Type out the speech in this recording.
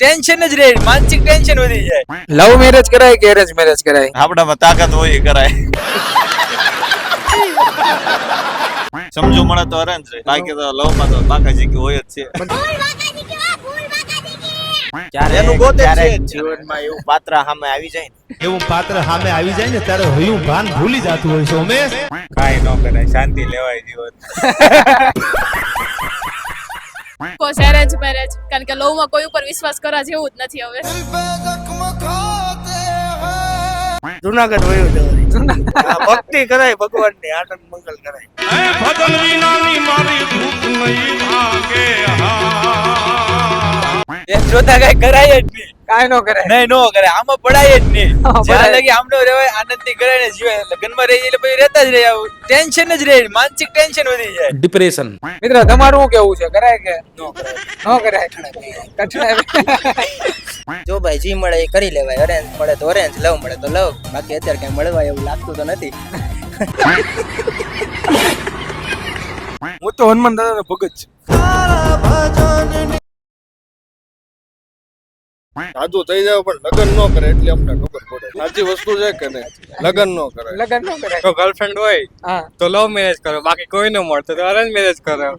Tension જ રહે, માનસિક ટેન્શન વધી જાય. લવ મેરેજ કરાય કે એરેન્જ મેરેજ કરાય? આપણામાં તાકાત હોય એ કરાય. સમજો મળે તો અરેન્જ રે, બાકી તો લવ માં તો બાકાજી કે હોય જ છે. એનું ગોતે છે જીવનમાં એવું પાત્ર સામે આવી જાય ને, એવું પાત્ર સામે આવી જાય ને ત્યારે હયું ભાન ભૂલી જતું હોય છે ઉમેશ. કાઈ ન કરાય, શાંતિ લેવાય જીવન. કોર્સ એરેન્જ મેરેજ, કારણ કે લવ માં કોઈ ઉપર વિશ્વાસ કરવા જેવું જ નથી હવે. જુનાગઢ વયો જવાની. ભક્તિ કરાય ભગવાનની, આનંદ મંગલ કરાય. એમ જોતા કઈ કરાય જ નહીં, કાઈ નો કરાય. નહીં નો કરે, આમાં પડાય જ નહીં. પડાય. જ્યાં લગી આમનો રહેવાય આનંદ થી કરાય ને જીવાય, લગ્નમાં રહી એટલે પછી રહેતા જ રહે, આવું ટેન્શન જ રહે, માનસિક ટેન્શન વધી જાય. ડિપ્રેશન. મિત્ર તમારું શું કેવું છે, કરાય કે નો કરાય. નો કરાય? કઠણાઈ. જો ભાઈ જી મળે એ કરી લેવાય. ઓરેન્જ મળે તો ઓરેન્જ, લવ મળે તો લવ. બાકી અત્યારે કઈ મળવા એવું લાગતું તો નથી. હું તો હનુમાન દાદાનો ભગત છું. સાધુ થઈ જાવ પણ લગ્ન ન કરે એટલે અમને ખબર પડે સાચી વસ્તુ છે કે નહીં. લગ્ન ન કરે. લગન નો કરાય. તો ગર્લફ્રેન્ડ હોય હા તો લવ મેરેજ કરો, બાકી કોઈ ન મળતો તો અરેન્જ મેરેજ કરો.